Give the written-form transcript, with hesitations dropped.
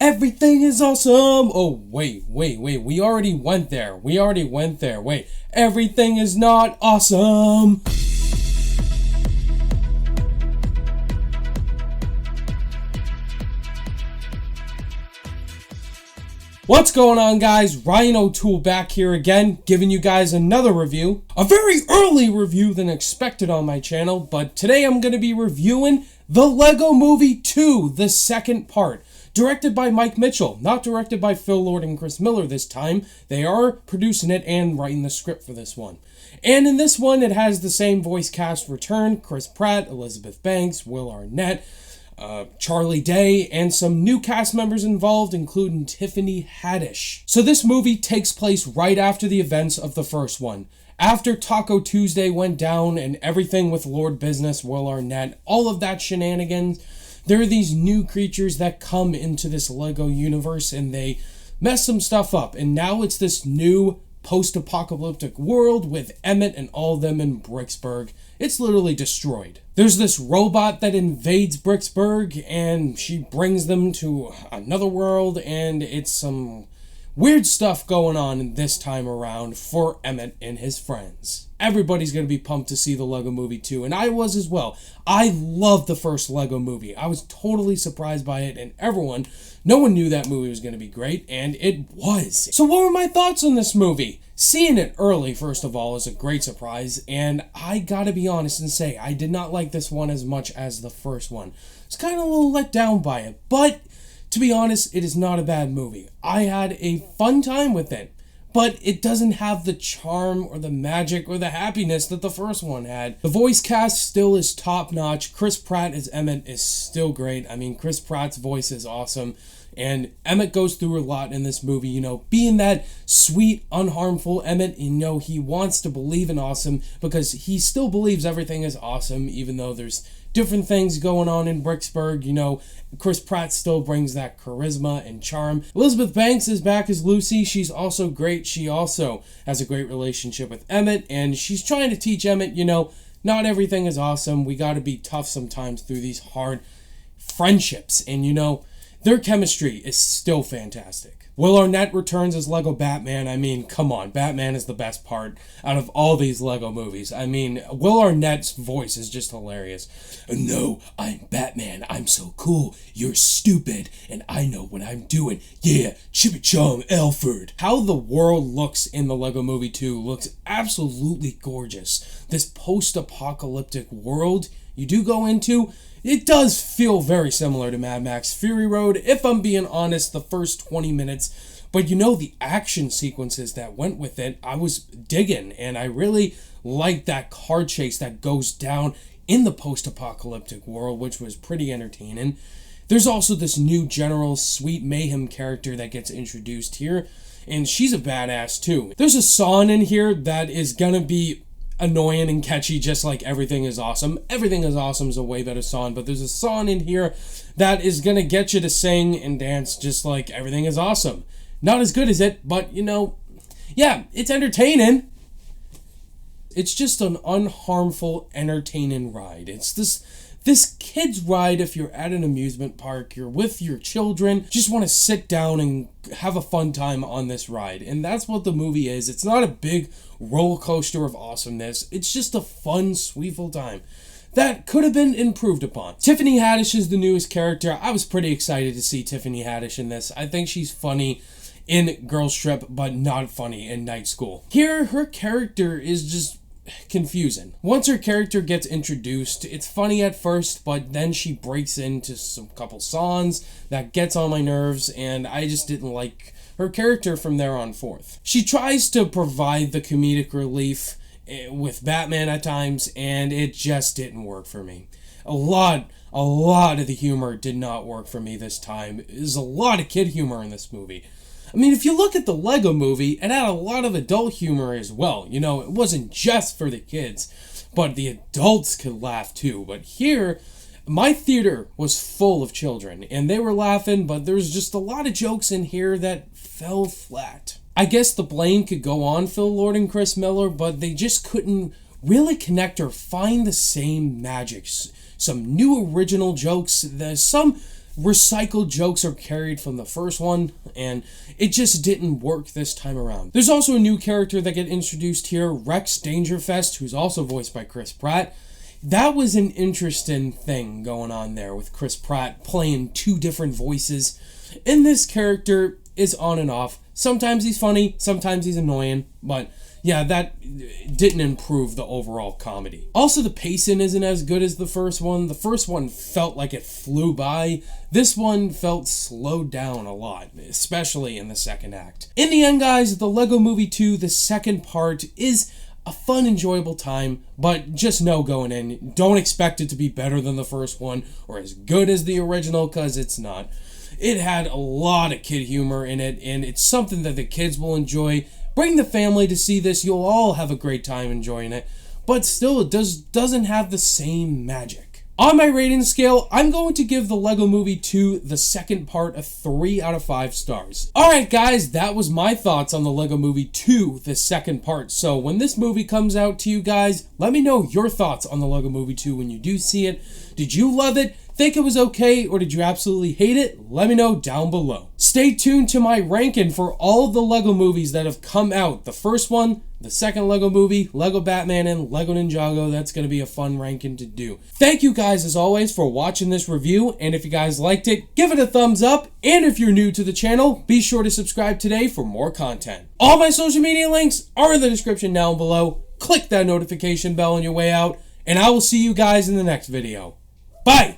Everything is awesome. Oh, wait. We already went there. Wait. Everything is not awesome. What's going on, guys? Ryan O'Toole back here again, giving you guys another review. A very early review than expected on my channel, but today I'm going to be reviewing The Lego Movie 2, the second part. Directed by Mike Mitchell, not directed by Phil Lord and Chris Miller this time. They are producing it and writing the script for this one. And in this one, it has the same voice cast return: Chris Pratt, Elizabeth Banks, Will Arnett, Charlie Day, and some new cast members involved, including Tiffany Haddish. So this movie takes place right after the events of the first one. After Taco Tuesday went down and everything with Lord Business, Will Arnett, all of that shenanigans, there are these new creatures that come into this Lego universe and they mess some stuff up. And now it's this new post-apocalyptic world with Emmett and all of them in Bricksburg. It's literally destroyed. There's this robot that invades Bricksburg and she brings them to another world, and it's some weird stuff going on this time around for Emmett and his friends. Everybody's going to be pumped to see the Lego Movie 2, and I was as well. I loved the first Lego Movie. I was totally surprised by it, and no one knew that movie was going to be great, and it was. So what were my thoughts on this movie? Seeing it early, first of all, is a great surprise, and I gotta be honest and say, I did not like this one as much as the first one. I was kind of a little let down by it, but to be honest, it is not a bad movie. I had a fun time with it, but it doesn't have the charm or the magic or the happiness that the first one had. The voice cast still is top-notch. Chris Pratt as Emmett is still great. I mean, Chris Pratt's voice is awesome. And Emmett goes through a lot in this movie, being that sweet, unharmful Emmett. He wants to believe in awesome because he still believes everything is awesome, even though there's different things going on in Bricksburg. Chris Pratt still brings that charisma and charm. Elizabeth Banks is back as Lucy. She's also great. She also has a great relationship with Emmett, and she's trying to teach Emmett, not everything is awesome. We got to be tough sometimes through these hard friendships, and their chemistry is still fantastic. Will Arnett returns as Lego Batman. I mean, come on, Batman is the best part out of all these Lego movies. I mean, Will Arnett's voice is just hilarious. No, I'm Batman. I'm so cool. You're stupid, and I know what I'm doing. Yeah, Chippy Chong Alfred. How the world looks in the Lego Movie 2 looks absolutely gorgeous. This post-apocalyptic world you do go into, it does feel very similar to Mad Max Fury Road, if I'm being honest, the first 20 minutes. But the action sequences that went with it, I was digging, and I really liked that car chase that goes down in the post-apocalyptic world, which was pretty entertaining. There's also this new General Sweet Mayhem character that gets introduced here, and she's a badass too. There's a song in here that is gonna be annoying and catchy, just like Everything is Awesome. Everything is Awesome is a way better song, but there's a song in here that is gonna get you to sing and dance just like Everything is Awesome. Not as good as it, but yeah, it's entertaining. It's just an unharmful, entertaining ride. It's this kid's ride. If you're at an amusement park, you're with your children, just want to sit down and have a fun time on this ride. And that's what the movie is. It's not a big roller coaster of awesomeness. It's just a fun, sweetful time that could have been improved upon. Tiffany Haddish is the newest character. I was pretty excited to see Tiffany Haddish in this. I think she's funny in Girls Trip, but not funny in Night School. Here, her character is just confusing. Once her character gets introduced, it's funny at first, but then she breaks into some couple songs that gets on my nerves, and I just didn't like her character from there on forth. She tries to provide the comedic relief with Batman at times, and it just didn't work for me. A lot of the humor did not work for me this time. There's a lot of kid humor in this movie. I mean, if you look at the Lego Movie, it had a lot of adult humor as well. It wasn't just for the kids, but the adults could laugh too. But here, my theater was full of children, and they were laughing, but there's just a lot of jokes in here that fell flat. I guess the blame could go on Phil Lord and Chris Miller, but they just couldn't really connect or find the same magic. Some new original jokes, some recycled jokes are carried from the first one, and it just didn't work this time around. There's also a new character that get introduced here, Rex Dangerfest, who's also voiced by Chris Pratt. That was an interesting thing going on there with Chris Pratt playing two different voices. And this character is on and off. Sometimes he's funny, sometimes he's annoying, but yeah, that didn't improve the overall comedy. Also, the pacing isn't as good as the first one. The first one felt like it flew by. This one felt slowed down a lot, especially in the second act. In the end, guys, the Lego Movie 2, the second part, is a fun, enjoyable time, but just know going in, don't expect it to be better than the first one or as good as the original, because it's not. It had a lot of kid humor in it, and it's something that the kids will enjoy. Bring the family to see this. You'll all have a great time enjoying it. But still, it doesn't have the same magic. On my rating scale, I'm going to give the Lego Movie 2, the second part, a 3 out of 5 stars. Alright guys, that was my thoughts on the Lego Movie 2, the second part. So when this movie comes out to you guys, let me know your thoughts on the Lego Movie 2 when you do see it. Did you love it? Think it was okay, or did you absolutely hate it? Let me know down below. Stay tuned to my ranking for all of the Lego movies that have come out. The first one, the second Lego movie, Lego Batman, and Lego Ninjago. That's going to be a fun ranking to do. Thank you guys, as always, for watching this review, and if you guys liked it, give it a thumbs up, and if you're new to the channel, be sure to subscribe today for more content. All my social media links are in the description down below. Click that notification bell on your way out, and I will see you guys in the next video. Bye!